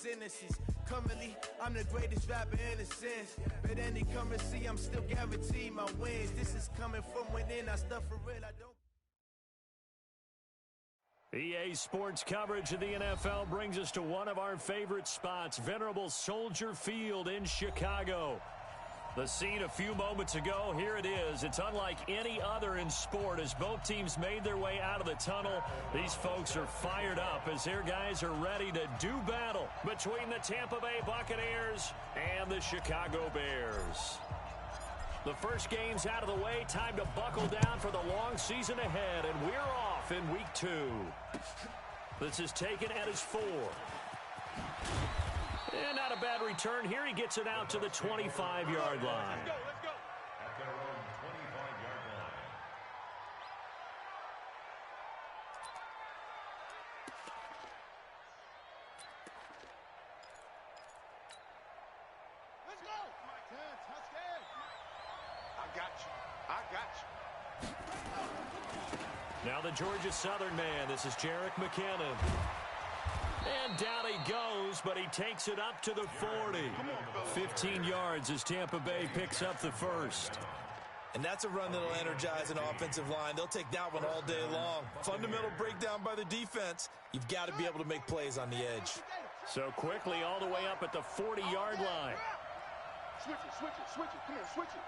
sentences. Currently, I'm the greatest rapper in a sense. But any currency, I'm still guaranteed my wins. This is coming from within. I stuff for real. I don't. EA Sports coverage of the NFL brings us to one of our favorite spots, venerable Soldier Field in Chicago. The scene a few moments ago, here it is. It's unlike any other in sport as both teams made their way out of the tunnel. These folks are fired up as their guys are ready to do battle between the Tampa Bay Buccaneers and the Chicago Bears. The first game's out of the way. Time to buckle down for the long season ahead, and we're off in week 2. This is taken at his 4. And not a bad return here. He gets it out to the 25-yard line. Let's go. At their own 25-yard line. Let's go. I got you. Now the Georgia Southern man. This is Jerick McKinnon. And down he goes, but he takes it up to the 40. 15 yards as Tampa Bay picks up the first. And that's a run that'll energize an offensive line. They'll take that one all day long. Fundamental breakdown by the defense. You've got to be able to make plays on the edge. So quickly all the way up at the 40-yard line. Switch it. Come here, switch it.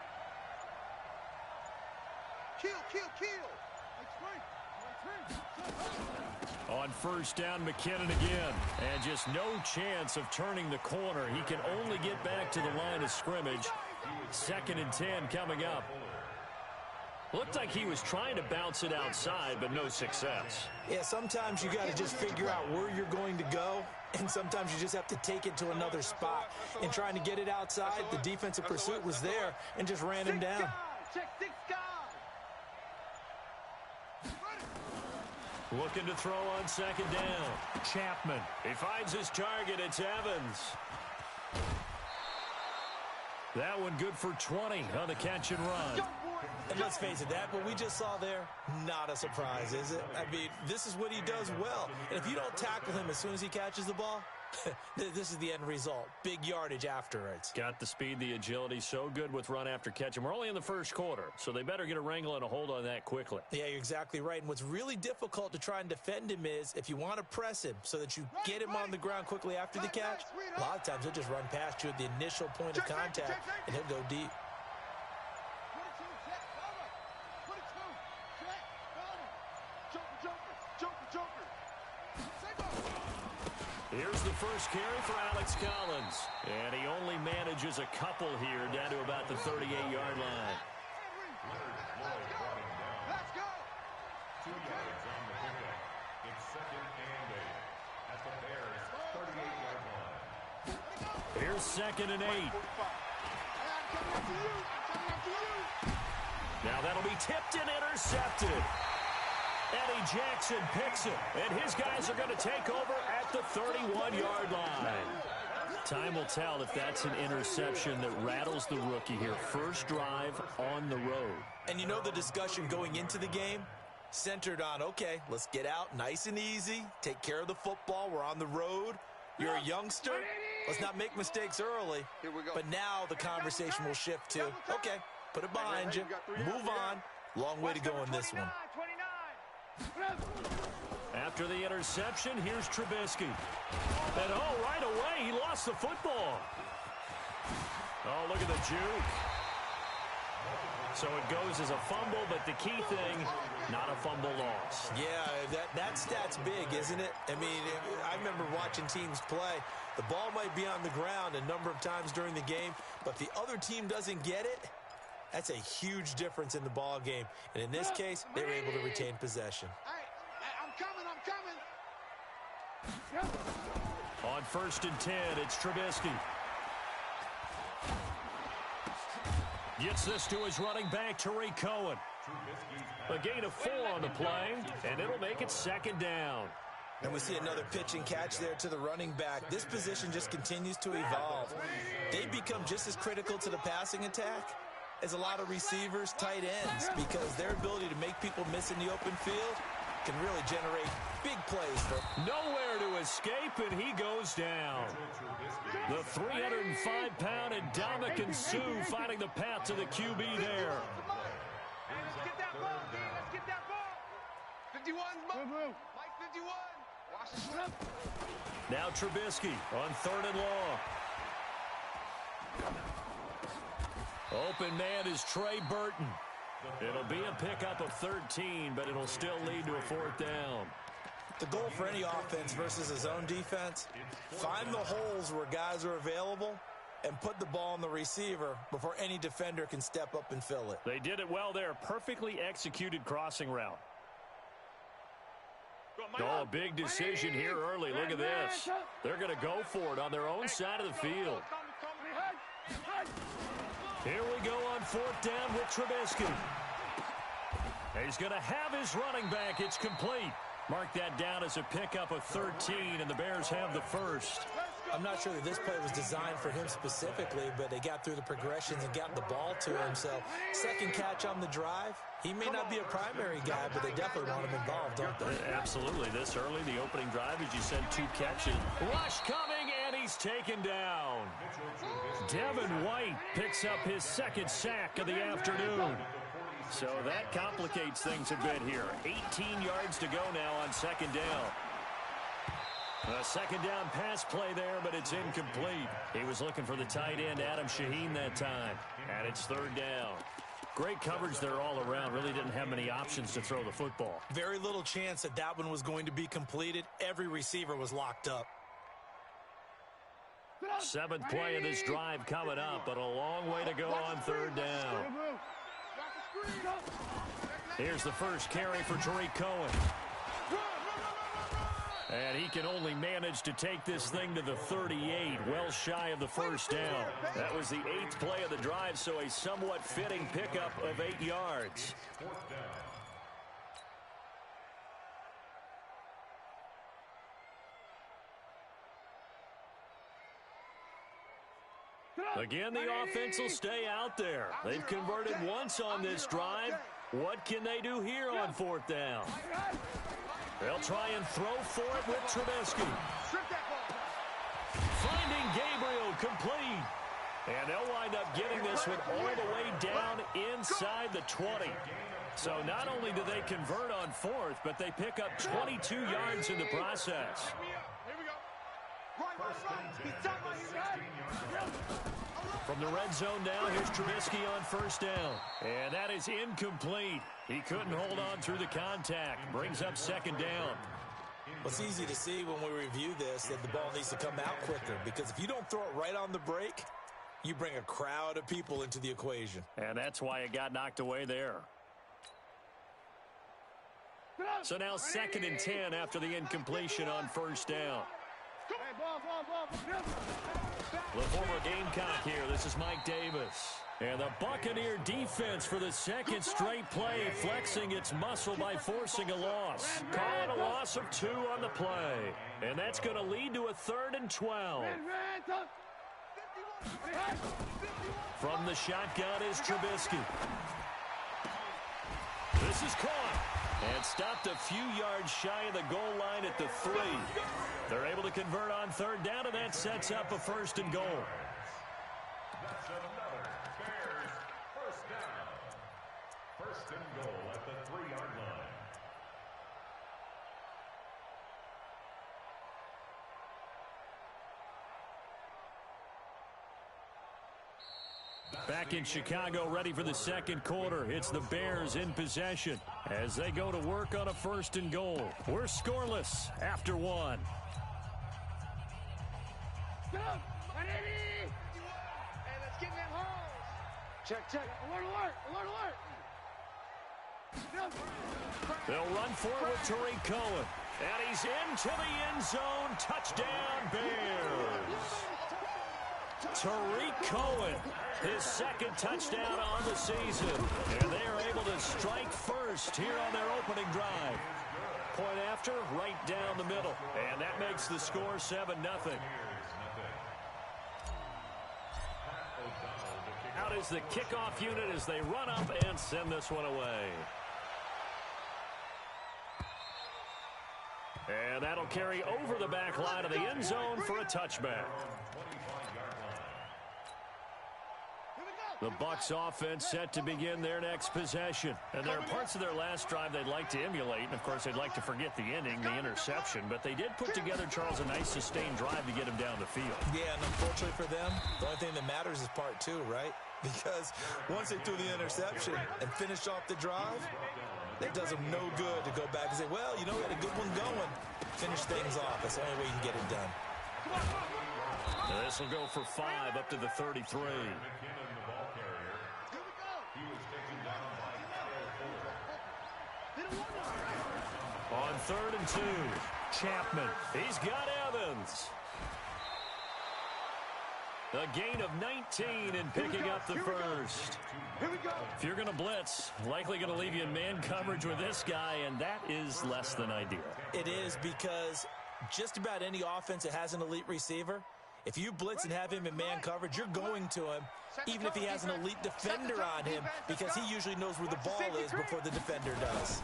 Kill. On first down, McKinnon again. And just no chance of turning the corner. He can only get back to the line of scrimmage. 2nd and 10 coming up. Looked like he was trying to bounce it outside, but no success. Yeah, sometimes you got to just figure out where you're going to go, and sometimes you just have to take it to another spot. And trying to get it outside, the defensive pursuit was there and just ran him down. Check 6 guys. Looking to throw on 2nd down. Chapman. He finds his target. It's Evans. That one good for 20 on the catch and run. And let's face it, that what we just saw there, not a surprise, is it? I mean, this is what he does well. And if you don't tackle him as soon as he catches the ball, this is the end result. Big yardage afterwards. Got the speed, the agility, so good with run after catch. And we're only in the first quarter, so they better get a wrangle and a hold on that quickly. Yeah, you're exactly right. And what's really difficult to try and defend him is if you want to press him so that you get him on the ground quickly after the catch, a lot of times he'll just run past you at the initial point of contact, and he'll go deep. Here's the first carry for Alex Collins. And he only manages a couple here down to about the 38-yard line. Let's go. 2 yards on the pickup. It's 2nd and 8 at the Bears' 38-yard line. Here's 2nd and 8. Now that'll be tipped and intercepted. Eddie Jackson picks it, and his guys are going to take over at the 31-yard line. Time will tell if that's an interception that rattles the rookie here. First drive on the road. And you know the discussion going into the game? Centered on, okay, let's get out nice and easy, take care of the football, we're on the road. You're a youngster, let's not make mistakes early. But now the conversation will shift to, okay, put it behind you, move on. Long way to go in this one. After the interception, here's Trubisky. And right away, he lost the football. Oh, look at the juke. So it goes as a fumble, but the key thing, not a fumble loss. Yeah, that stat's big, isn't it? I mean, I remember watching teams play. The ball might be on the ground a number of times during the game, but if the other team doesn't get it, that's a huge difference in the ball game. And in this case, they were able to retain possession. I'm coming. On 1st and 10, it's Trubisky. Gets this to his running back, Tariq Cohen. A gain of 4 on the play, and it'll make it 2nd down. And we see another pitch and catch there to the running back. This position just continues to evolve. They become just as critical to the passing attack as a lot of receivers, tight ends, because their ability to make people miss in the open field can really generate big plays. Nowhere to escape, and he goes down. The 305-pound Ndamukong Suh finding the path to the QB there. Hey, let's get that ball, D. Let's get that ball. 51, Mike 51. Watch it. Now Trubisky on 3rd and long. Open man is Trey Burton. It'll be a pickup of 13, but it'll still lead to a 4th down. The goal for any offense versus his own defense, find the holes where guys are available and put the ball on the receiver before any defender can step up and fill it. They did it well there. Perfectly executed crossing route. Oh, a big decision here early. Look at this. They're going to go for it on their own side of the field. Here we go on 4th down with Trubisky. He's going to have his running back. It's complete. Mark that down as a pickup of 13, and the Bears have the first. I'm not sure that this play was designed for him specifically, but they got through the progressions and got the ball to him. So, second catch on the drive. He may not be a primary guy, but they definitely want him involved, don't they? Absolutely. This early, the opening drive, as you said, 2 catches. Rush coming, and he's taken down. Devin White picks up his 2nd sack of the afternoon. So that complicates things a bit here. 18 yards to go now on 2nd down. A 2nd down pass play there, but it's incomplete. He was looking for the tight end, Adam Shaheen, that time. And it's 3rd down. Great coverage there all around. Really didn't have many options to throw the football. Very little chance that that one was going to be completed. Every receiver was locked up. 7th play of this drive coming up, but a long way to go on 3rd down. Here's the first carry for Tariq Cohen. And he can only manage to take this thing to the 38, well shy of the 1st down. That was the 8th play of the drive, so a somewhat fitting pickup of 8 yards. Again, the offense will stay out there. They've converted once on this drive. What can they do here on 4th down? They'll try and throw for it with Trubisky. Finding Gabriel complete. And they'll wind up getting this one all the way down inside the 20. So not only do they convert on 4th, but they pick up 22 yards in the process. From the red zone now, here's Trubisky on 1st down. And that is incomplete. He couldn't hold on through the contact. Brings up 2nd down. Well, it's easy to see when we review this that the ball needs to come out quicker, because if you don't throw it right on the break, you bring a crowd of people into the equation. And that's why it got knocked away there. So now 2nd and 10 after the incompletion on 1st down. The former Gamecock here. This is Mike Davis. And the Buccaneer defense for the 2nd straight play, flexing its muscle by forcing a loss. Calling a loss of 2 on the play. And that's going to lead to a 3rd and 12. From the shotgun is Trubisky. This is caught. And stopped a few yards shy of the goal line at the 3. They're able to convert on 3rd down, and that sets up a 1st and goal. That's another Bears 1st down. 1st and goal at the 3-yard line. Back in Chicago, ready for the 2nd quarter. It's the Bears in possession as they go to work on a 1st and goal. We're scoreless after 1. Go! Hey, let's get in them holes. Check. Alert, alert. They'll run forward with Tariq Cohen. And he's into the end zone. Touchdown, Bears. Tariq Cohen, his 2nd touchdown on the season. And they are able to strike first here on their opening drive. Point after, right down the middle. And that makes the score 7-0. Out is the kickoff unit as they run up and send this one away. And that'll carry over the back line of the end zone for a touchback. The Bucs offense set to begin their next possession. And there are parts of their last drive they'd like to emulate. And, of course, they'd like to forget the inning, the interception. But they did put together, Charles, a nice sustained drive to get him down the field. Yeah, and unfortunately for them, the only thing that matters is part two, right? Because once they threw the interception and finished off the drive, it does them no good to go back and say, well, you know, we had a good one going. Finish things off. That's the only way you can get it done. This will go for 5 up to the 33. On 3rd and 2, Chapman. He's got Evans. A gain of 19 and picking up the first. If you're going to blitz, likely going to leave you in man coverage with this guy, and that is less than ideal. It is, because just about any offense that has an elite receiver, if you blitz and have him in man coverage, you're going to him, even if he has an elite defender on him, because he usually knows where the ball is before the defender does.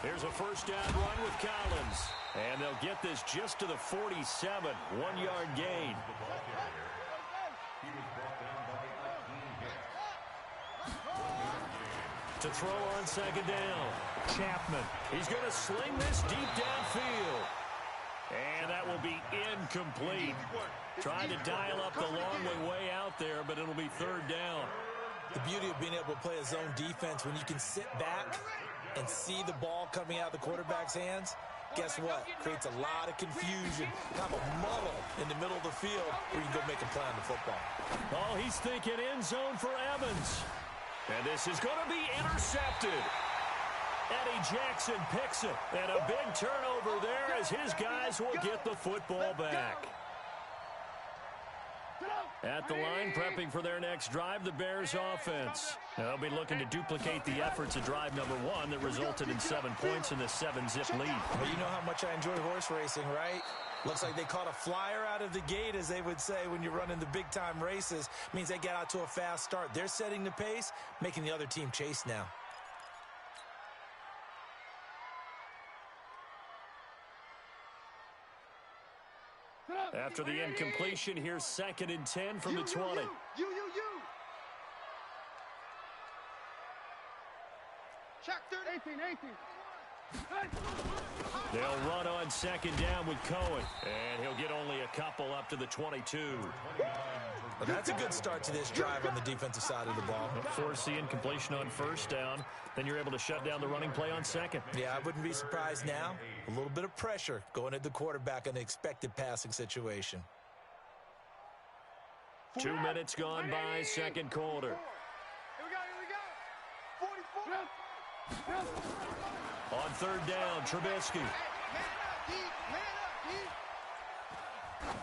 Here's a first down run with Collins. And they'll get this just to the 47, 1-yard gain. To throw on second down, Chapman. He's going to sling this deep downfield. And that will be incomplete. Trying to dial up the long way out there, but it'll be 3rd down. The beauty of being able to play a zone defense, when you can sit back and see the ball coming out of the quarterback's hands, guess what? Creates a lot of confusion, kind of a muddle in the middle of the field where you can go make a play on the football. Oh, he's thinking end zone for Evans. And this is going to be intercepted. Eddie Jackson picks it. And a big turnover there as his guys will get the football back. At the line, prepping for their next drive, the Bears offense. They'll be looking to duplicate the efforts of drive number 1 that resulted in 7 points in the 7-zip lead. Well, you know how much I enjoy horse racing, right? Looks like they caught a flyer out of the gate, as they would say when you're running the big-time races. Means they get out to a fast start. They're setting the pace, making the other team chase now. After the incompletion, here's 2nd and 10 from the 20. Check 18. They'll run on 2nd down with Cohen. And he'll get only a couple up to the 22. Well, that's a good start to this drive on the defensive side of the ball. Force the incompletion on 1st down. Then you're able to shut down the running play on 2nd. Yeah, I wouldn't be surprised now. A little bit of pressure going at the quarterback in an expected passing situation. 2 minutes gone by, 2nd quarter. Here we go. 44. On 3rd down, Trubisky.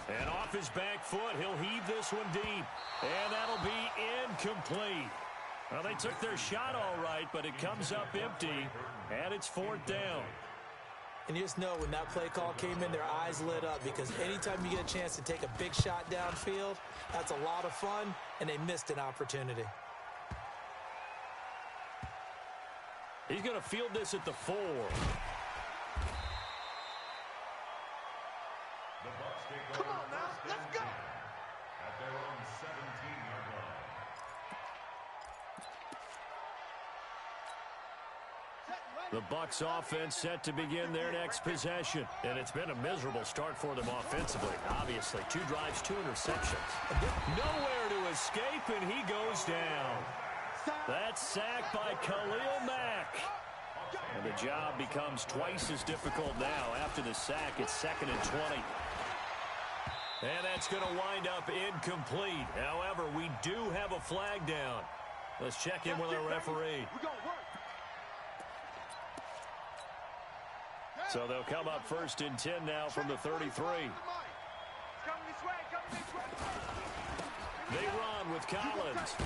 And off his back foot, he'll heave this one deep. And that'll be incomplete. Well, they took their shot all right, but it comes up empty, and it's 4th down. And you just know when that play call came in, their eyes lit up, because anytime you get a chance to take a big shot downfield, that's a lot of fun, and they missed an opportunity. He's going to field this at the 4. Come on now, let's go. At their own 17-yard line. The Bucs offense set to begin their next possession. And it's been a miserable start for them offensively. Obviously, 2 drives, 2 interceptions. Nowhere to escape, and he goes down. That's sacked by Khalil Mack. And the job becomes twice as difficult now. After the sack, it's 2nd and 20. And that's going to wind up incomplete. However, we do have a flag down. Let's check in with our referee. So they'll come up 1st and 10 now from the 33. They run with Collins.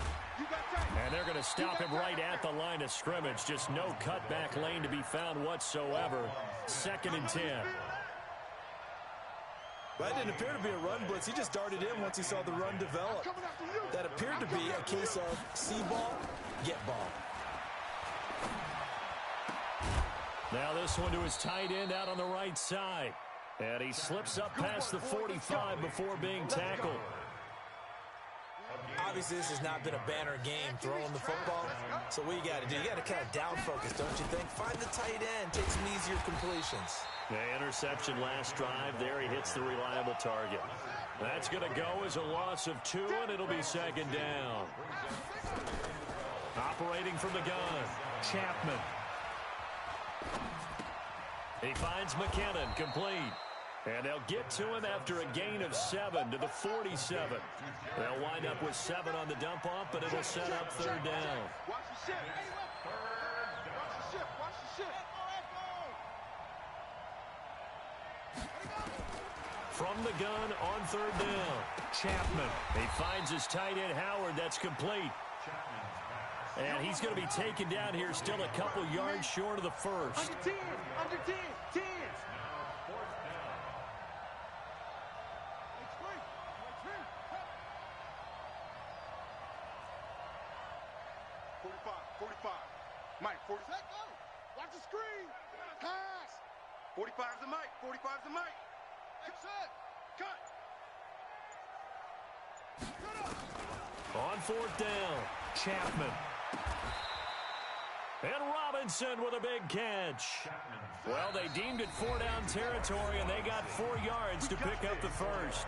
And they're going to stop him right at the line of scrimmage. Just no cutback lane to be found whatsoever. 2nd and 10. That didn't appear to be a run blitz. He just darted in once he saw the run develop. That appeared to be a case of see ball, get ball. Now this one to his tight end out on the right side. And he slips up past the 45 before being tackled. Obviously, this has not been a banner game throwing the football. So what you got to do? You got to kind of down focus, don't you think? Find the tight end. Take some easier completions. The interception last drive. There he hits the reliable target. That's going to go as a loss of 2, and it'll be second down. Operating from the gun, Chapman. He finds McKinnon, complete. And they'll get to him after a gain of 7 to the 47. They'll wind up with 7 on the dump-off, but it'll set up third down. Watch the shift. Watch the shift. Watch the shift. From the gun on third down, Chapman. He finds his tight end, Howard. That's complete. And he's going to be taken down here, still a couple yards short of the first. Under 10. Under 10. 10. 45. Mike, 40. Let go. Watch the screen. Pass. 45's the Mike. 45's the Mike. Set. Cut. On fourth down, Chapman. And Robinson with a big catch. Well, they deemed it 4-down territory, and they got 4 yards to pick up the first.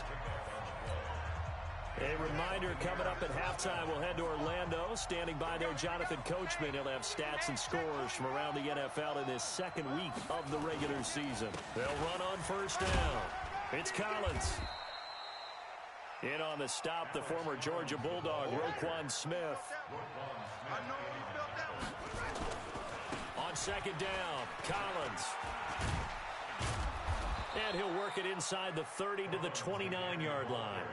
A reminder, coming up at halftime, we'll head to Orlando. Standing by there, Jonathan Coachman. He'll have stats and scores from around the NFL in this second week of the regular season. They'll run on first down. It's Collins. In on the stop, the former Georgia Bulldog, Roquan Smith. On second down, Collins. And he'll work it inside the 30 to the 29-yard line.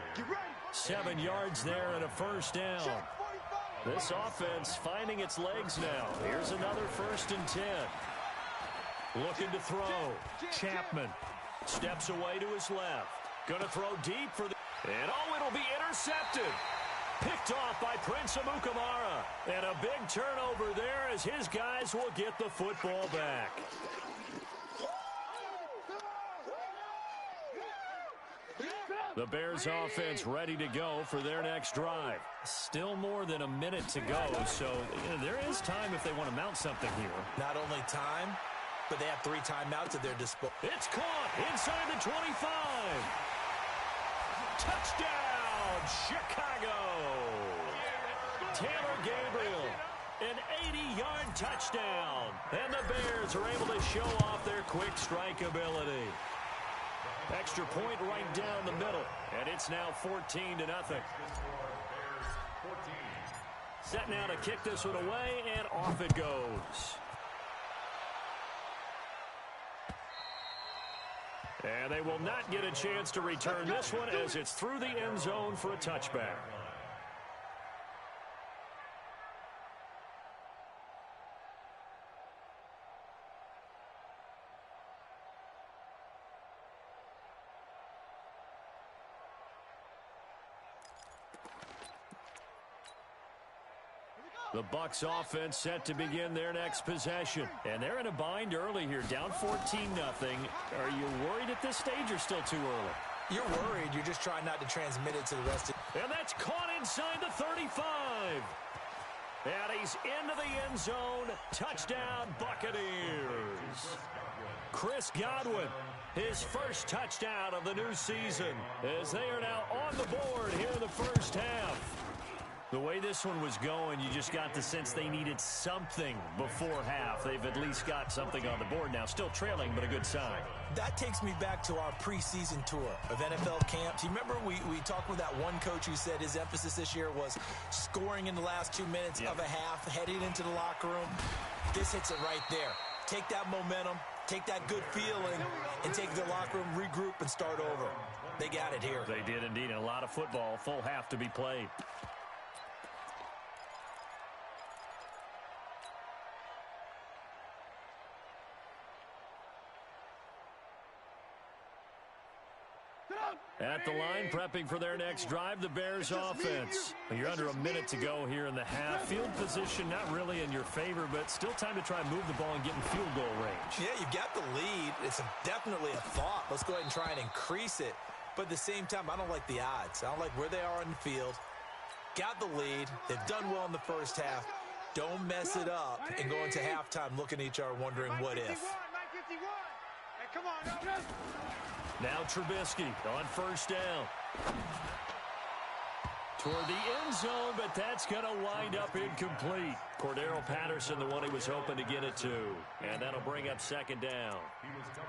7 yards there and a first down. This offense finding its legs now. Here's another 1st and 10. Looking to throw. Chapman steps away to his left. Gonna throw deep for the... And it'll be intercepted. Picked off by Prince Amukamara. And a big turnover there as his guys will get the football back. The Bears offense ready to go for their next drive. Still more than a minute to go, so there is time if they want to mount something here. Not only time, but they have 3 timeouts at their disposal. It's caught inside the 25. Touchdown, Chicago. Taylor Gabriel, an 80-yard touchdown. And the Bears are able to show off their quick strike ability. Extra point right down the middle, and it's now 14-0. Set now to kick this one away, and off it goes. And they will not get a chance to return this one as it's through the end zone for a touchback. The Bucs offense set to begin their next possession. And they're in a bind early here, down 14-0. Are you worried at this stage or still too early? You're worried. You're just trying not to transmit it to the rest of... And that's caught inside the 35. And he's into the end zone. Touchdown, Buccaneers. Chris Godwin, his first touchdown of the new season, as they are now on the board here in the first half. The way this one was going, you just got the sense they needed something before half. They've at least got something on the board now. Still trailing, but a good sign. That takes me back to our preseason tour of NFL camps. You remember we talked with that one coach who said his emphasis this year was scoring in the last 2 minutes of a half, heading into the locker room. This hits it right there. Take that momentum, take that good feeling, and take the locker room, regroup, and start over. They got it here. They did indeed, and a lot of football, full half to be played. At the line, prepping for their next drive, the Bears offense. You're under a minute to go here in the half. Field position not really in your favor, but still time to try and move the ball and get in field goal range. Yeah, you've got the lead. It's definitely a thought. Let's go ahead and try and increase it. But at the same time, I don't like the odds. I don't like where they are on the field. got the lead. They've done well in the first half. Don't mess it up and go into halftime looking at each other wondering what if. Hey, come on, Now Trubisky on first down. Toward the end zone, but that's going to wind up incomplete. Cordero Patterson, the one he was hoping to get it to. And that'll bring up second down.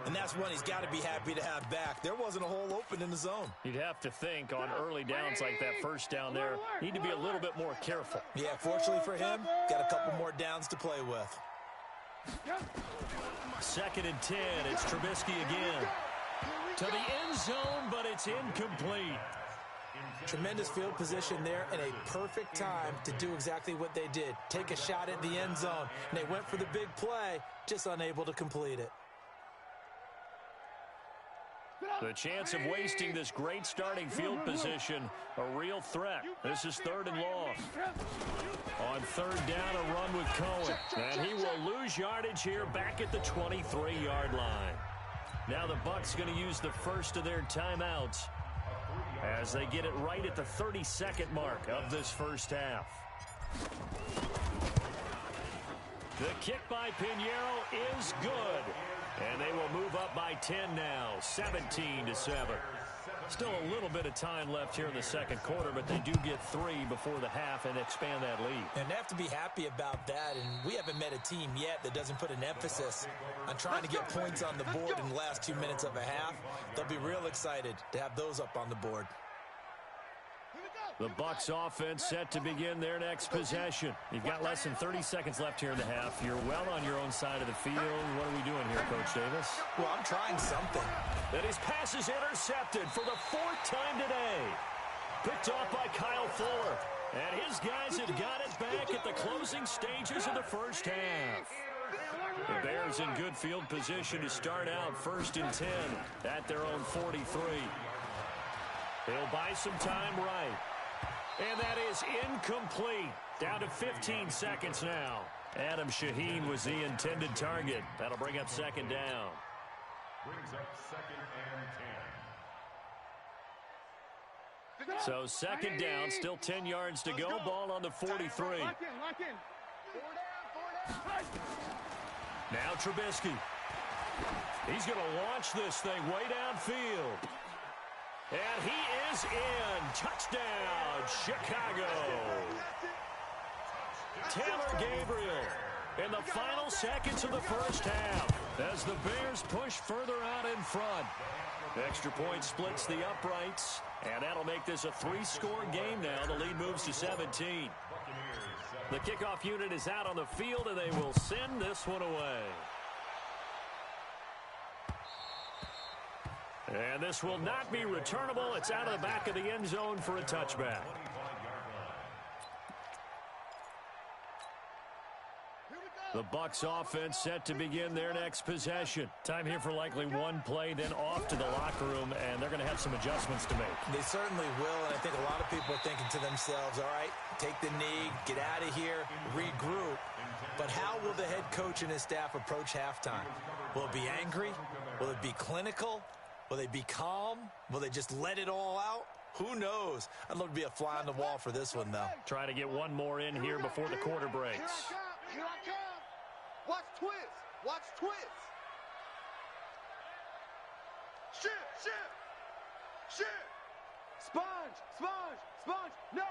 And that's one he's got to be happy to have back. There wasn't a hole open in the zone. You'd have to think on early downs like that first down there, need to be a little bit more careful. Yeah, fortunately for him, got a couple more downs to play with. 2nd and 10. It's Trubisky again. To the end zone, but it's incomplete. Tremendous field position there and a perfect time to do exactly what they did. Take a shot at the end zone. And they went for the big play, just unable to complete it. The chance of wasting this great starting field position, a real threat. This is 3rd and long. On 3rd down, a run with Cohen. And he will lose yardage here back at the 23-yard line. Now the Bucs going to use the first of their timeouts as they get it right at the 32nd mark of this first half. The kick by Pinheiro is good. And they will move up by 10 now, 17-7. Still a little bit of time left here in the second quarter, but they do get 3 before the half and expand that lead. And they have to be happy about that, and we haven't met a team yet that doesn't put an emphasis on trying to get points on the board in the last 2 minutes of a half. They'll be real excited to have those up on the board. The Bucs offense set to begin their next possession. You've got less than 30 seconds left here in the half. You're well on your own side of the field. What are we doing here, Coach Davis? Well, I'm trying something. That his pass is intercepted for the 4th time today. Picked off by Kyle Fuller. And his guys have got it back at the closing stages of the first half. The Bears in good field position to start out 1st and 10 at their own 43. He'll buy some time right. And that is incomplete. Down to 15 seconds now. Adam Shaheen was the intended target. That'll bring up 2nd down. Brings up 2nd and 10. So 2nd down, still 10 yards to go. Ball on the 43. Lock in. 4 down. Now Trubisky. He's going to launch this thing way downfield. And he is in. Touchdown, Chicago. Taylor Gabriel in the final seconds of the first half as the Bears push further out in front. Extra point splits the uprights, and that'll make this a 3-score game now. The lead moves to 17. The kickoff unit is out on the field, and they will send this one away. And this will not be returnable. It's out of the back of the end zone for a touchback. The Bucs offense set to begin their next possession. Time here for likely one play, then off to the locker room, and they're going to have some adjustments to make. They certainly will, and I think a lot of people are thinking to themselves, all right, take the knee, get out of here, regroup. But how will the head coach and his staff approach halftime? Will it be angry? Will it be clinical? Will they be calm? Will they just let it all out? Who knows? I'd love to be a fly on the wall for this one, though. Try to get one more in here before the quarter breaks. Here I come. Watch twist. Watch twist. Shift. Sponge. No.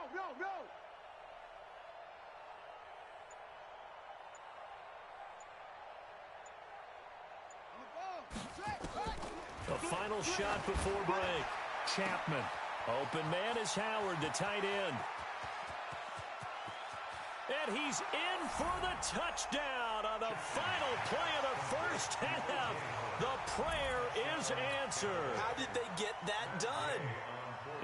The final shot before break. Chapman. Open man is Howard, the tight end. And he's in for the touchdown on the final play of the first half. The prayer is answered. How did they get that done?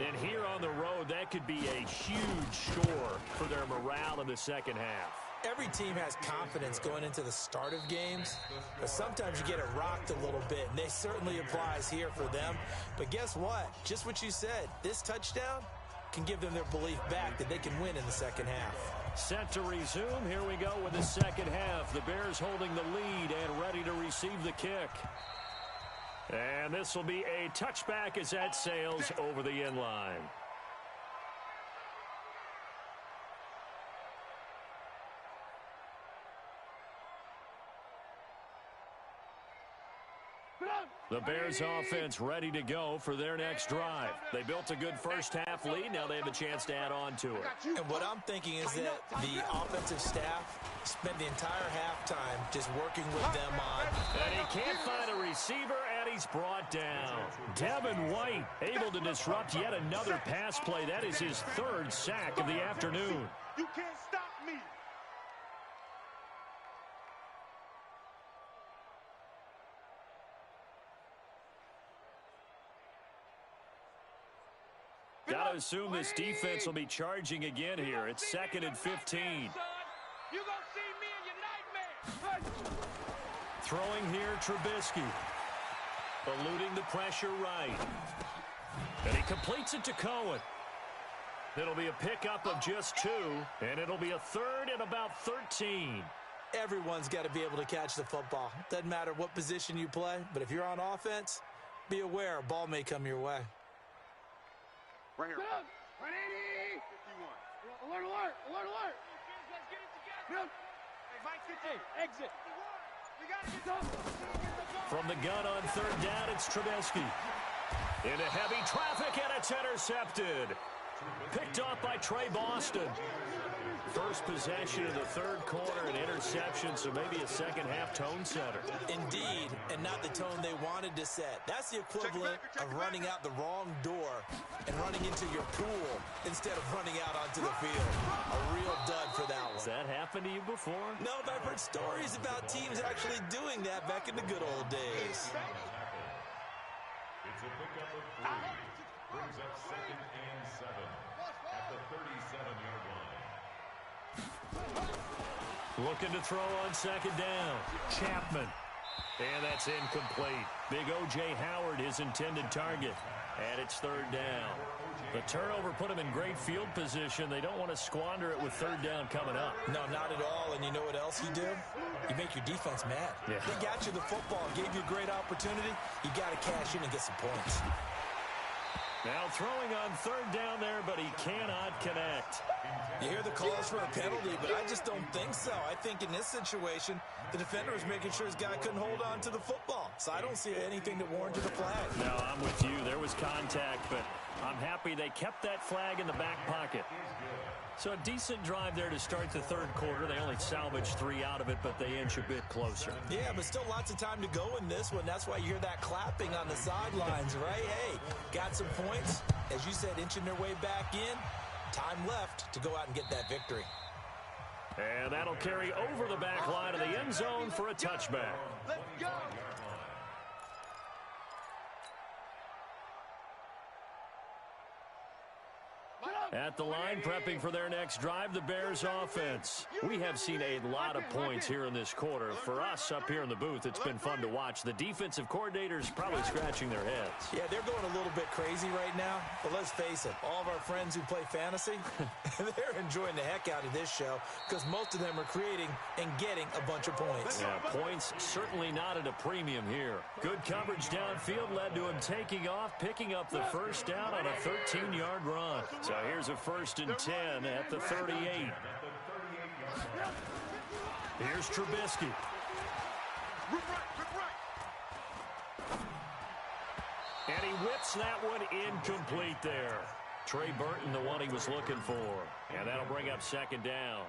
And here on the road, that could be a huge score for their morale in the second half. Every team has confidence going into the start of games, but sometimes you get it rocked a little bit, and this certainly applies here for them. But guess what? Just what you said, this touchdown can give them their belief back that they can win in the second half. Set to resume. Here we go with the second half. The Bears holding the lead and ready to receive the kick. And this will be a touchback as that sails over the end line. The Bears offense ready to go for their next drive. They built a good first-half lead. Now they have a chance to add on to it. And what I'm thinking is that the offensive staff spent the entire halftime just working with them on. And he can't find a receiver, and he's brought down. Devin White able to disrupt yet another pass play. That is his third sack of the afternoon. You can't stop me. Got to assume this defense will be charging again here. It's 2nd and 15. You gonna see me in your nightmares. Throwing here, Trubisky. Eluding the pressure right. And he completes it to Cohen. It'll be a pickup of just 2, and it'll be a 3rd and about 13. Everyone's got to be able to catch the football. Doesn't matter what position you play, but if you're on offense, be aware a ball may come your way. Right here. 180. 51. Alert, alert, alert, alert. Let's get it together. Hey, Mike, exit. We got to get up. From the gun on 3rd down, it's Trubisky. Into heavy traffic, and it's intercepted. Picked off by Trey Boston. First possession of the 3rd quarter, an interception, so maybe a second-half tone setter. Indeed, and not the tone they wanted to set. That's the equivalent of running out the wrong door and running into your pool instead of running out onto the field. A real dud for that one. Has that happened to you before? No, but I've heard stories about teams actually doing that back in the good old days. It's a pickup of 3. Brings up 2nd and 7 at the 37-yard line. Looking to throw on 2nd down. Chapman. And that's incomplete. Big O.J. Howard, his intended target. And it's 3rd down. The turnover put them in great field position. They don't want to squander it with 3rd down coming up. No, not at all. And you know what else you do? You make your defense mad. Yeah. They got you the football, gave you a great opportunity. You got to cash in and get some points. Now throwing on 3rd down there, but he cannot connect. You hear the calls for a penalty, but I just don't think so. I think in this situation, the defender was making sure his guy couldn't hold on to the football. So I don't see anything that warranted a flag. No, I'm with you. There was contact, but I'm happy they kept that flag in the back pocket. So a decent drive there to start the 3rd quarter. They only salvaged 3 out of it, but they inch a bit closer. Yeah, but still lots of time to go in this one. That's why you hear that clapping on the sidelines, right? Hey, got some points. As you said, inching their way back in. Time left to go out and get that victory. And that'll carry over the back line of the end zone for a touchback. Let's go. At the line, prepping for their next drive, the Bears offense. We have seen a lot of points here in this quarter. For us up here in the booth, it's been fun to watch. The defensive coordinators probably scratching their heads. Yeah, they're going a little bit crazy right now. But let's face it, all of our friends who play fantasy, they're enjoying the heck out of this show because most of them are creating and getting a bunch of points. Yeah, points certainly not at a premium here. Good coverage downfield led to him taking off, picking up the 1st down on a 13-yard run. So here's a 1st and 10 at the 38. Here's Trubisky. And he whips that one incomplete there. Trey Burton, the one he was looking for. And that'll bring up 2nd down.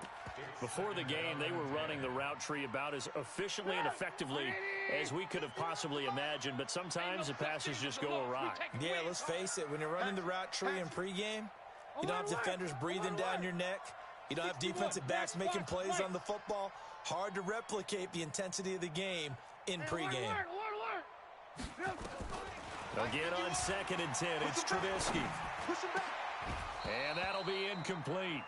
Before the game, they were running the route tree about as efficiently and effectively as we could have possibly imagined. But sometimes the passes just go awry. Yeah, let's face it. When you're running the route tree in pregame, you don't have defenders breathing down your neck. You don't have defensive backs making plays on the football. Hard to replicate the intensity of the game in pregame. Again on 2nd and 10, it's Trubisky. And that'll be incomplete.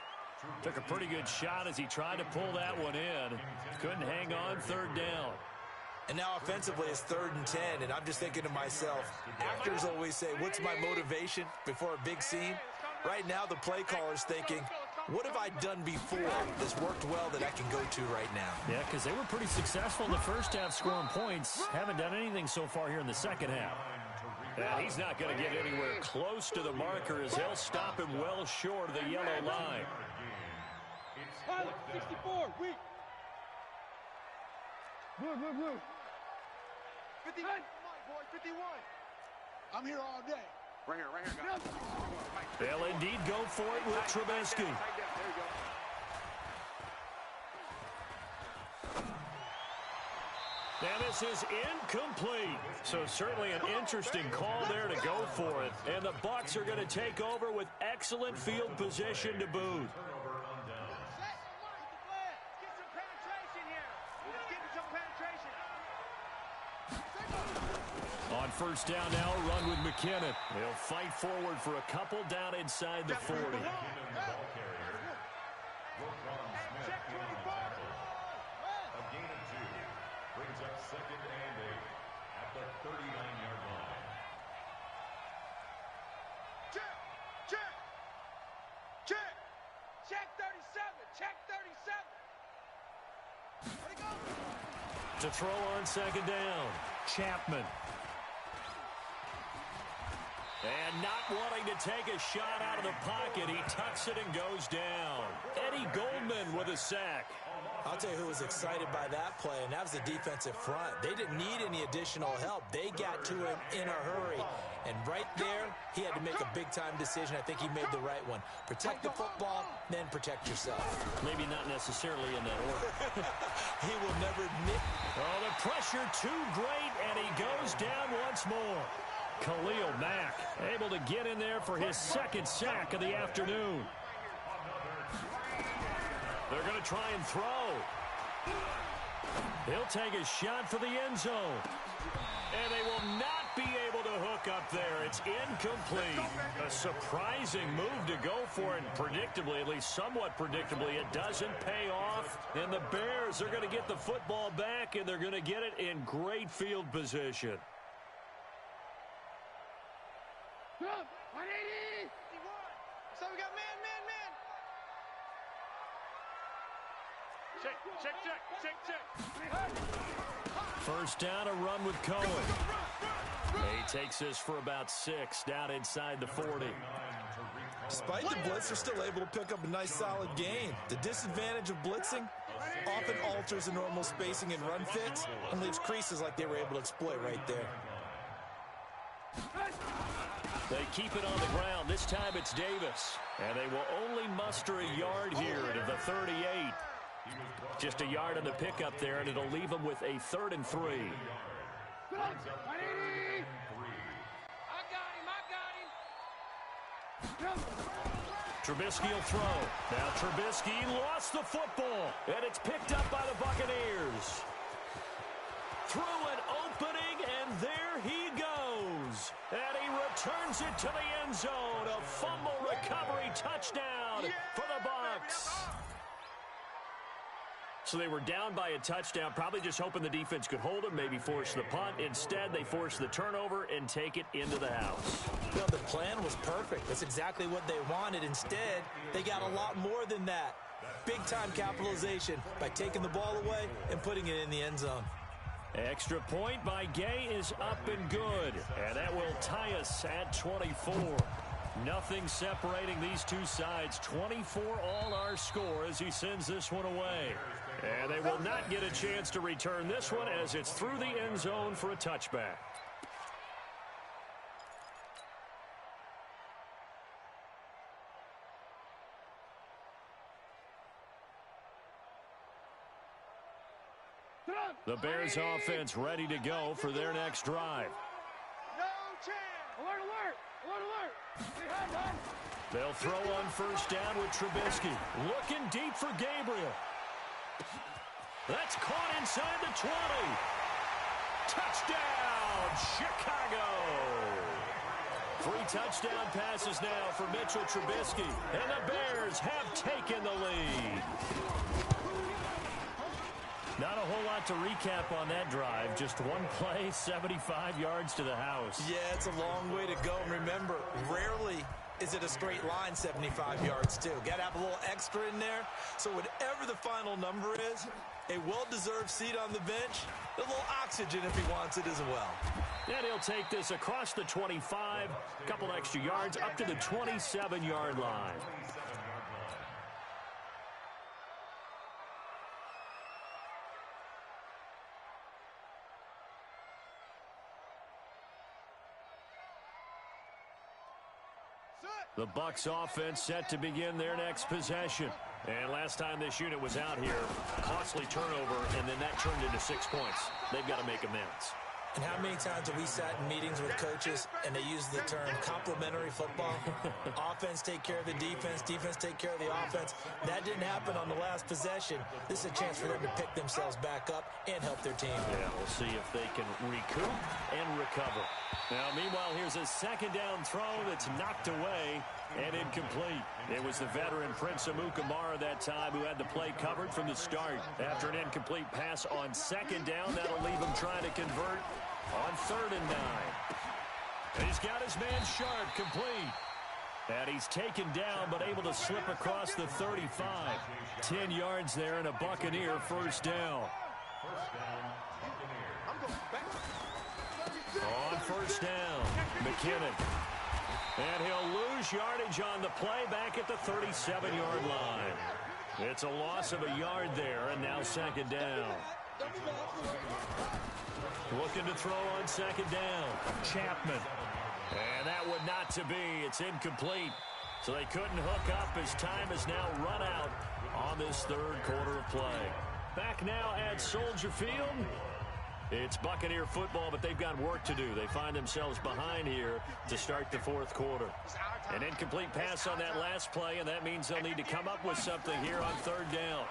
Took a pretty good shot as he tried to pull that one in. Couldn't hang on 3rd down. And now offensively it's 3rd and 10, and I'm just thinking to myself, actors always say, what's my motivation before a big scene? Right now the play caller's thinking, what have I done before that's worked well that I can go to right now? Yeah, because they were pretty successful in the first half scoring points. Haven't done anything so far here in the second half. And he's not going to get anywhere close to the marker as he'll stop him well short of the yellow line. 64, weak. Blue. 50. boy, 51. I'm here all day. Right here, guys. They'll indeed go for it with Trubisky. There you go. And this is incomplete. So certainly an interesting call there to go for it. And the Bucs are going to take over with excellent field position to boot. On first down now, a run with McKinnon. They'll fight forward for a couple down inside the 40. Brings up 2nd and 8 at the 39-yard line. Check 37. Where'd he go? To throw on second down, Chapman. And not wanting to take a shot out of the pocket, he tucks it and goes down. Eddie Goldman with a sack. I'll tell you who was excited by that play, and that was the defensive front. They didn't need any additional help. They got to him in a hurry. And right there, he had to make a big-time decision. I think he made the right one. Protect the football, then protect yourself. Maybe not necessarily in that order. He will never admit. Oh, the pressure too great, and he goes down once more. Khalil Mack able to get in there for his second sack of the afternoon. They're going to try and throw. He'll take a shot for the end zone. And they will not be able to hook up there. It's incomplete. A surprising move to go for, and predictably, at least somewhat predictably, it doesn't pay off. And the Bears are going to get the football back, and they're going to get it in great field position. 180. So we got man. Check. First down, a run with Cohen. He takes this for about 6 down inside the 40. Despite the blitz, they're still able to pick up a nice, solid gain. The disadvantage of blitzing often alters the normal spacing and run fits and leaves creases like they were able to exploit right there. They keep it on the ground. This time it's Davis. And they will only muster a yard here to the 38. Just a yard on the pickup there, and it'll leave them with a 3rd and 3. I got him. Trubisky will throw. Now Trubisky lost the football, and it's picked up by the Buccaneers. Through an opening, and there he goes. And he returns it to the end zone. A fumble recovery touchdown for the Bucs. So they were down by a touchdown, probably just hoping the defense could hold them, maybe force the punt. Instead, they force the turnover and take it into the house. Well, the plan was perfect. That's exactly what they wanted. Instead, they got a lot more than that. Big-time capitalization by taking the ball away and putting it in the end zone. Extra point by Gay is up and good. And that will tie us at 24. Nothing separating these two sides. 24 all our score as he sends this one away. And they will not get a chance to return this one as it's through the end zone for a touchback. The Bears offense ready to go for their next drive. No chance. Alert. They'll throw on first down with Trubisky. Looking deep for Gabriel. That's caught inside the 20. Touchdown, Chicago. 3 touchdown passes now for Mitchell Trubisky. And the Bears have taken the lead. Not a whole lot to recap on that drive. Just one play, 75 yards to the house. Yeah, it's a long way to go. And remember, rarely is it a straight line 75 yards, too. Got to have a little extra in there. So whatever the final number is, a well-deserved seat on the bench, a little oxygen if he wants it as well. And he'll take this across the 25, a couple extra yards, up to the 27-yard line. The Bucs offense set to begin their next possession. And last time this unit was out here, costly turnover, and then that turned into 6 points. They've got to make amends. And how many times have we sat in meetings with coaches and they use the term complementary football? Offense take care of the defense, defense take care of the offense. That didn't happen on the last possession. This is a chance for them to pick themselves back up and help their team. Yeah, we'll see if they can recoup and recover. Now, meanwhile, here's a second down throw that's knocked away and incomplete. It was the veteran Prince Amukamara that time who had the play covered from the start. After an incomplete pass on second down, that'll leave him trying to convert on 3rd and 9. And he's got his man Sharp complete. And he's taken down but able to slip across the 35. 10 yards there and a Buccaneer first down. On first down, McKinnon. And he'll lose yardage on the play back at the 37-yard line. It's a loss of a yard there, and now second down. Looking to throw on second down. Chapman. And that would not to be. It's incomplete. So they couldn't hook up as time has now run out on this third quarter of play. Back now at Soldier Field. It's Buccaneer football, but they've got work to do. They find themselves behind here to start the fourth quarter. An incomplete pass on that last play, and that means they'll need to come up with something here on third down.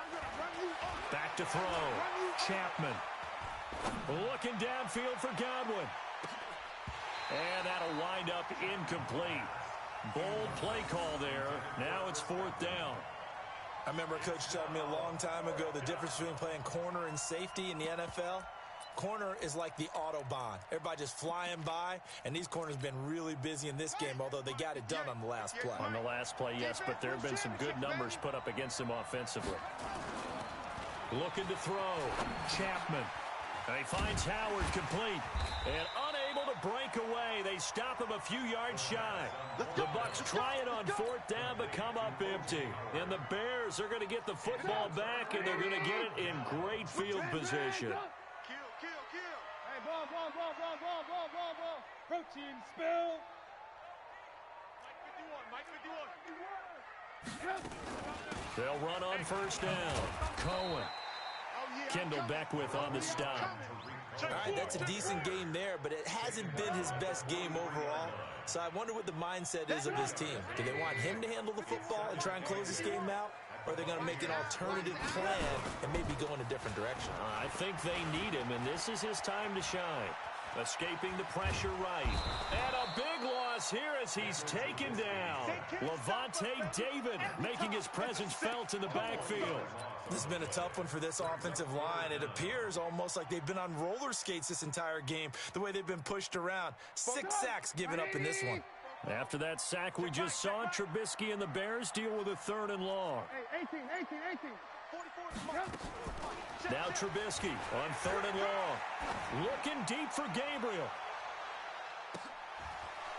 Back to throw. Chapman. Looking downfield for Godwin. And that'll wind up incomplete. Bold play call there. Now it's fourth down. I remember a coach telling me a long time ago the difference between playing corner and safety in the NFL. Corner is like the Autobahn. Everybody just flying by, and these corners have been really busy in this game, although they got it done on the last play. On the last play, yes, but there have been some good numbers put up against them offensively. Looking to throw. Chapman. And he finds Howard complete. And unable to break away. They stop him a few yards shy. The Bucs try it on fourth down, but come up empty. And the Bears are going to get the football back, and they're going to get it in great field position. Ball. Protein spill. Mike 51. They'll run on first down. Cohen. Kendall Beckwith on the stop. All right, that's a decent game there, but it hasn't been his best game overall. So I wonder what the mindset is of his team. Do they want him to handle the football and try and close this game out? Or are they going to make an alternative plan and maybe go in a different direction? I think they need him, and this is his time to shine. Escaping the pressure right. And a big loss here as he's taken down. Levante David making his presence felt in the backfield. This has been a tough one for this offensive line. It appears almost like they've been on roller skates this entire game, the way they've been pushed around. 6 sacks given up in this one. After that sack we just saw, Trubisky and the Bears deal with a 3rd and long. 18. Now Trubisky on 3rd and long. Looking deep for Gabriel.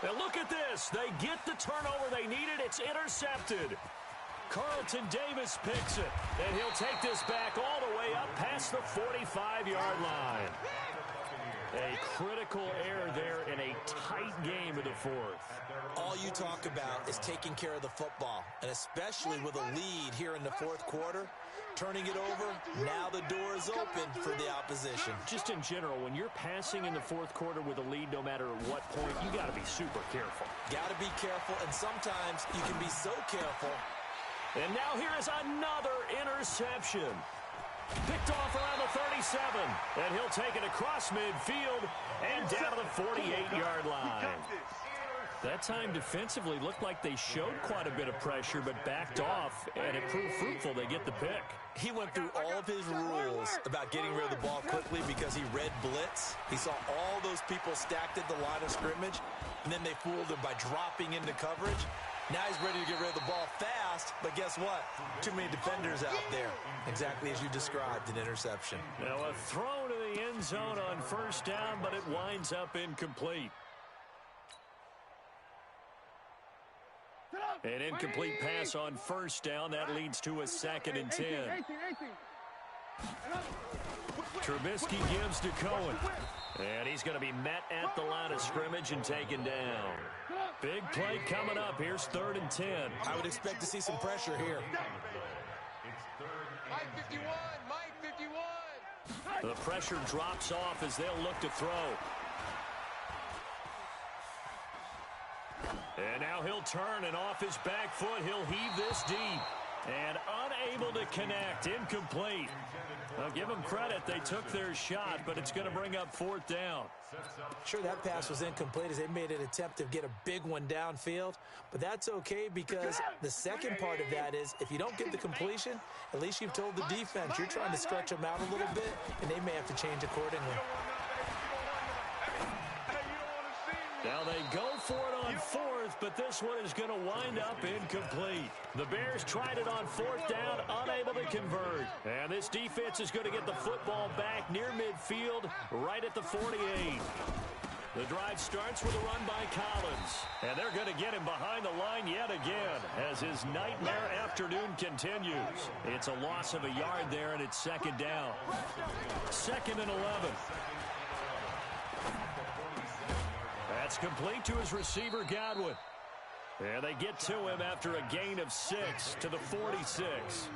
Now look at this. They get the turnover they needed. It's intercepted. Carlton Davis picks it. And he'll take this back all the way up past the 45-yard line. A critical error there in a tight game of the fourth. All you talk about is taking care of the football, and especially with a lead here in the fourth quarter, turning it over, now the door is open for the opposition. Just in general, when you're passing in the fourth quarter with a lead, no matter what point, you got to be super careful. Got to be careful, and sometimes you can be so careful. And now here is another interception. Picked off around the 37, and he'll take it across midfield and down to the 48-yard line. That time defensively looked like they showed quite a bit of pressure, but backed off, and it proved fruitful. They get the pick. He went through all of his rules about getting rid of the ball quickly because he read blitz. He saw all those people stacked at the line of scrimmage, and then they fooled him by dropping into coverage. Now he's ready to get rid of the ball fast, but guess what? Too many defenders out there. Exactly as you described, an interception. Now a throw to the end zone on first down, but it winds up incomplete. An incomplete pass on first down. That leads to a 2nd and 10. Trubisky gives to Cohen. And he's going to be met at the line of scrimmage and taken down. Big play coming up. Here's 3rd and 10. I would expect to see some pressure here. Mike 51, Mike 51. The pressure drops off as they'll look to throw. And now he'll turn, and off his back foot, he'll heave this deep. And unable to connect, incomplete. Now give them credit, they took their shot, but it's going to bring up 4th down. Sure, that pass was incomplete as they made an attempt to get a big one downfield, but that's okay because the second part of that is if you don't get the completion, at least you've told the defense you're trying to stretch them out a little bit, and they may have to change accordingly. Now they go for it on 4th, but this one is going to wind up incomplete. The Bears tried it on 4th down, unable to convert. And this defense is going to get the football back near midfield, right at the 48. The drive starts with a run by Collins. And they're going to get him behind the line yet again as his nightmare afternoon continues. It's a loss of a yard there, and it's 2nd down. 2nd and 11. That's complete to his receiver, Godwin. And they get to him after a gain of 6 to the 46.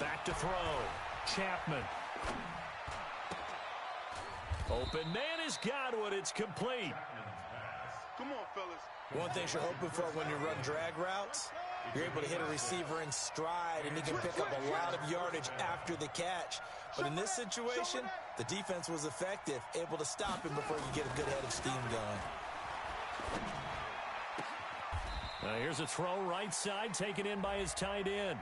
Back to throw. Chapman. Open man is Godwin. It's complete. Come on, fellas. One thing you're hoping for when you run drag routes, you're able to hit a receiver in stride, and he can pick up a lot of yardage after the catch. But in this situation, the defense was effective, able to stop him before you get a good head of steam going. Now here's a throw right side, taken in by his tight end.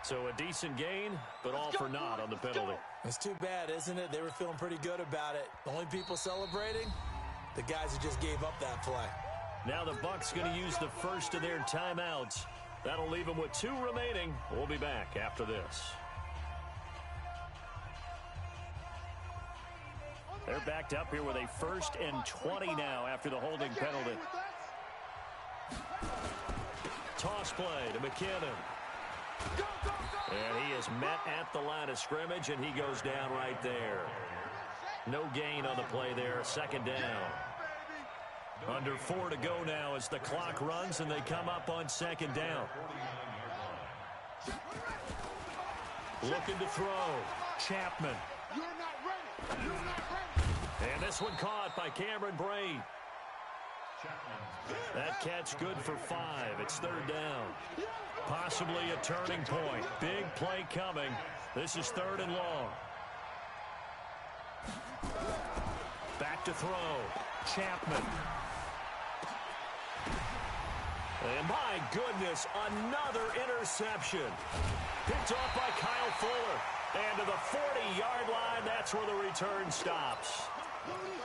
So a decent gain, but all for naught on the penalty. It's too bad, isn't it? They were feeling pretty good about it. The only people celebrating, the guys who just gave up that play. Now the Bucs going to use the first of their timeouts. That'll leave them with 2 remaining. We'll be back after this. They're backed up here with a 1st and 20 now after the holding penalty. Toss play to McKinnon. And he is met at the line of scrimmage, and he goes down right there. No gain on the play there. 2nd down. Under 4 to go now as the clock runs, and they come up on 2nd down. Looking to throw. Chapman. You're not ready. You're not ready. And this one caught by Cameron Brate. That catch good for 5. It's 3rd down. Possibly a turning point. Big play coming. This is 3rd and long. Back to throw. Chapman. And my goodness, another interception. Picked off by Kyle Fuller. And to the 40-yard line, that's where the return stops.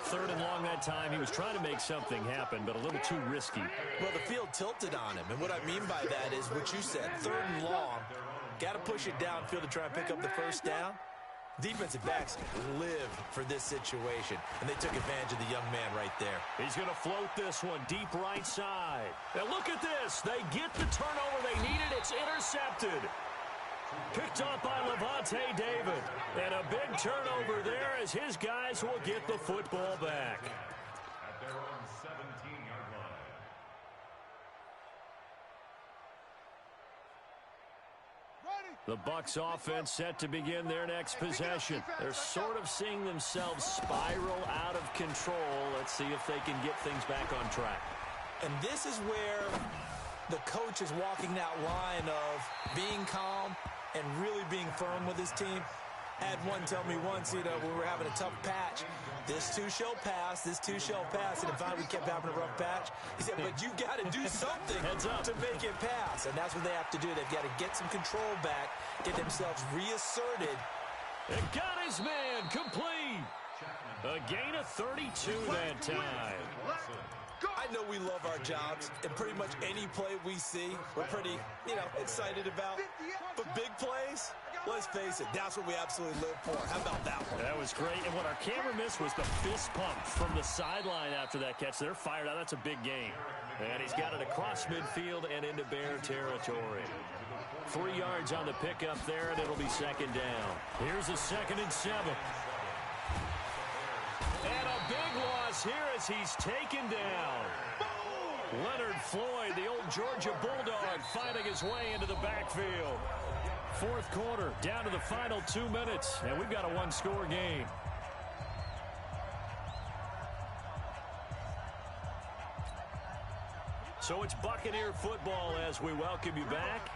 3rd and long that time. He was trying to make something happen, but a little too risky. Well, the field tilted on him, and what I mean by that is what you said. 3rd and long, got to push it downfield to try and pick up the 1st down. Defensive backs live for this situation, and they took advantage of the young man right there. He's going to float this one deep right side. Now look at this. They get the turnover they needed. It's intercepted. Picked off by Levante David. And a big turnover there as his guys will get the football back. At their own 17-yard line. The Bucs offense set to begin their next possession. They're sort of seeing themselves spiral out of control. Let's see if they can get things back on track. And this is where the coach is walking that line of being calm and really being firm with his team. Had one tell me once, when we were having a tough patch, this too shall pass, this too shall pass. And in fact, we kept having a rough patch. He said, but you got to do something to make it pass. And that's what they have to do. They've got to get some control back, get themselves reasserted. And got his man complete. A gain of 32 that time. I know we love our jobs, and pretty much any play we see, we're pretty, excited about. But big plays, let's face it, that's what we absolutely live for. How about that one? That was great. And what our camera missed was the fist pump from the sideline after that catch. They're fired out. That's a big gain. And he's got it across midfield and into Bear territory. 3 yards on the pickup there, and it'll be 2nd down. Here's a 2nd and 7. is here as he's taken down. Leonard Floyd, the old Georgia Bulldog, fighting his way into the backfield. Fourth quarter, down to the final 2 minutes, and we've got a one-score game. So it's Buccaneer football as we welcome you back.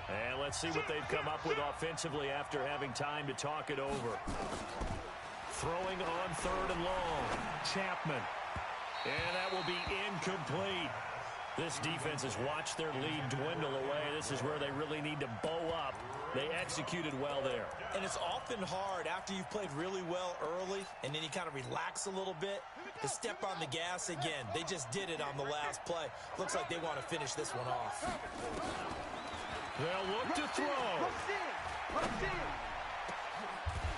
And let's see what they've come up with offensively after having time to talk it over. Throwing on 3rd and long. Chapman. And that will be incomplete. This defense has watched their lead dwindle away. This is where they really need to bow up. They executed well there. And it's often hard after you've played really well early and then you kind of relax a little bit to step on the gas again. They just did it on the last play. Looks like they want to finish this one off. They'll look to throw.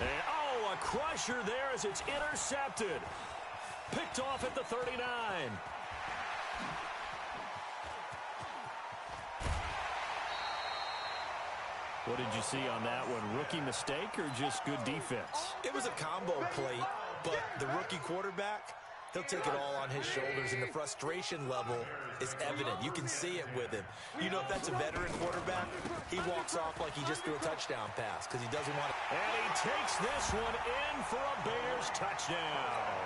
And, oh, a crusher there as it's intercepted. Picked off at the 39. What did you see on that one? Rookie mistake or just good defense? It was a combo plate, but the rookie quarterback, he'll take it all on his shoulders, and the frustration level is evident. You can see it with him. You know, if that's a veteran quarterback, he walks off like he just threw a touchdown pass because he doesn't want it. And he takes this one in for a Bears touchdown.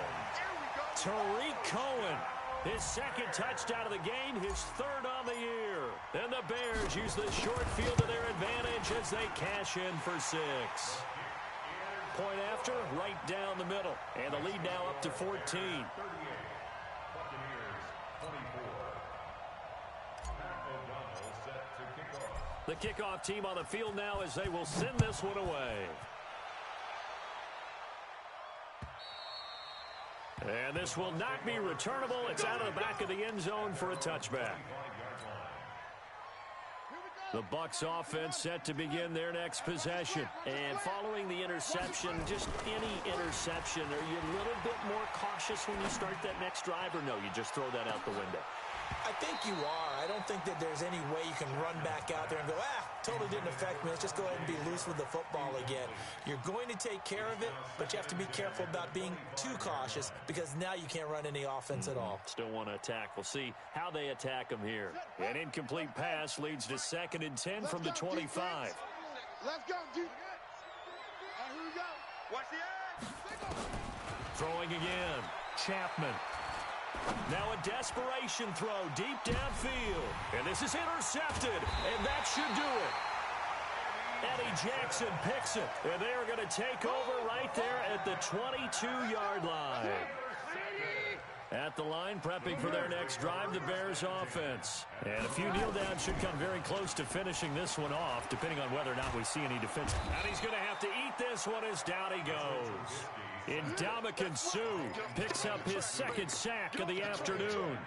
Tariq Cohen, his second touchdown of the game, his 3rd on the year. And the Bears use the short field to their advantage as they cash in for 6. Point after, right down the middle. And the lead now up to 14. The kickoff team on the field now as they will send this one away. And this will not be returnable. It's out of the back of the end zone for a touchback. The Bucs offense set to begin their next possession. And following the interception, just any interception, are you a little bit more cautious when you start that next drive, or no, you just throw that out the window? I think you are. I don't think that there's any way you can run back out there and go, totally didn't affect me. Let's just go ahead and be loose with the football again. You're going to take care of it, but you have to be careful about being too cautious because now you can't run any offense at all. Still want to attack. We'll see how they attack them here. An incomplete pass leads to 2nd and 10 from the 25. Let's go, dude. All right, here we go. Watch the edge. Throwing again. Chapman. Now a desperation throw deep downfield. And this is intercepted. And that should do it. Eddie Jackson picks it. And they are going to take over right there at the 22-yard line. At the line, prepping for their next drive, the Bears offense. And a few kneel downs should come very close to finishing this one off, depending on whether or not we see any defense. And he's going to have to eat this one as down he goes. Ndamukong Suh picks up his 2nd sack of the afternoon.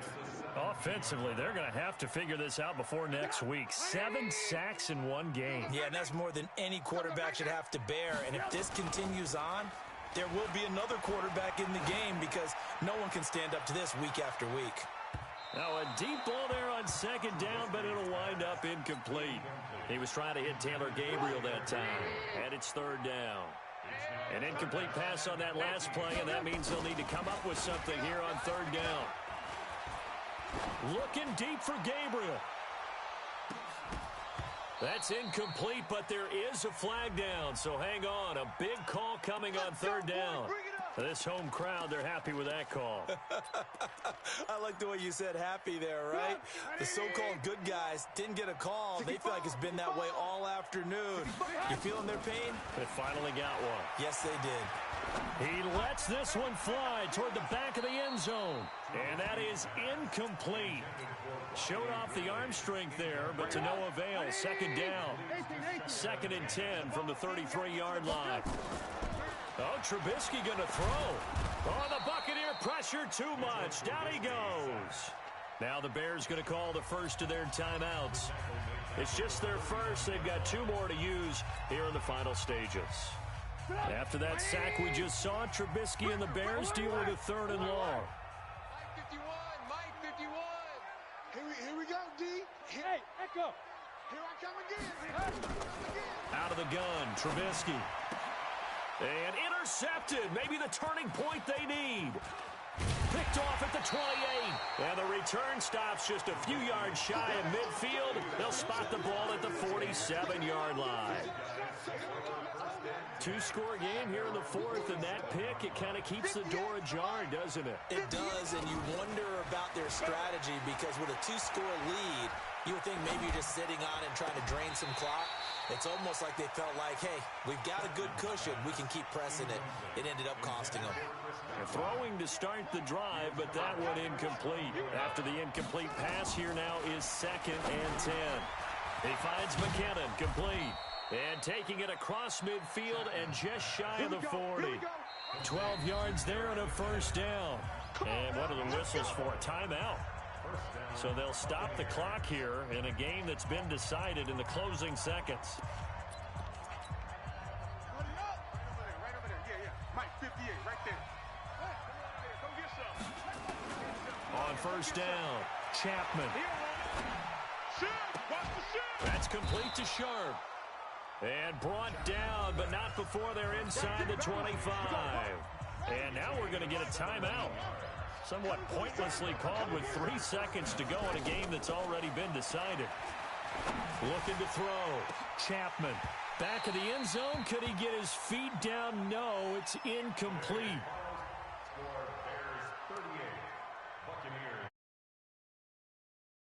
Offensively, they're going to have to figure this out before next week. 7 sacks in one game. Yeah, and that's more than any quarterback should have to bear. And if this continues on, there will be another quarterback in the game because no one can stand up to this week after week. Now a deep ball there on 2nd down, but it'll wind up incomplete. He was trying to hit Taylor Gabriel that time, and it's 3rd down. An incomplete pass on that last play, and that means they'll need to come up with something here on 3rd down. Looking deep for Gabriel. That's incomplete, but there is a flag down, so hang on. A big call coming on 3rd down. This home crowd, they're happy with that call. I like the way you said happy there, right? The so-called good guys didn't get a call. They feel like it's been that way all afternoon. You feeling their pain? They finally got one. Yes, they did. He lets this one fly toward the back of the end zone. And that is incomplete. Showed off the arm strength there, but to no avail. 2nd down. 2nd and 10 from the 33-yard line. Oh, Trubisky going to throw. Oh, the Buccaneer pressure too much. Down he goes. Now the Bears going to call the first of their timeouts. It's just their first. They've got 2 more to use here in the final stages. After that sack we just saw, Trubisky and the Bears deal with a 3rd and long. Mike 51. Here we go, D. Hey, Echo. Here I come again. Out of the gun, Trubisky. And intercepted. Maybe the turning point they need. Picked 28. And the return stops just a few yards shy of midfield. They'll spot the ball at the 47-yard line. Two-score game here in the fourth, and that pick, it kind of keeps the door ajar, doesn't it? It does, and you wonder about their strategy because with a two-score lead, you would think maybe you're just sitting on it and trying to drain some clock. It's almost like they felt like, hey, we've got a good cushion. We can keep pressing it. It ended up costing them. Throwing to start the drive, but that one incomplete. After the incomplete pass, here now is 2nd and 10. He finds McKinnon, complete. And taking it across midfield and just shy of the 40. 12 yards there and a first down. And what are the whistles for? A timeout. So they'll stop the clock here in a game that's been decided in the closing seconds. Right over there. Yeah. Mike, 58, right there. Go get some. On first down, Chapman. Watch the shoot. That's complete to Sharp. And brought down, but not before they're inside the 25. And now we're going to get a timeout. Somewhat pointlessly called with 3 seconds to go in a game that's already been decided. Looking to throw. Chapman. Back of the end zone. Could he get his feet down? No, it's incomplete.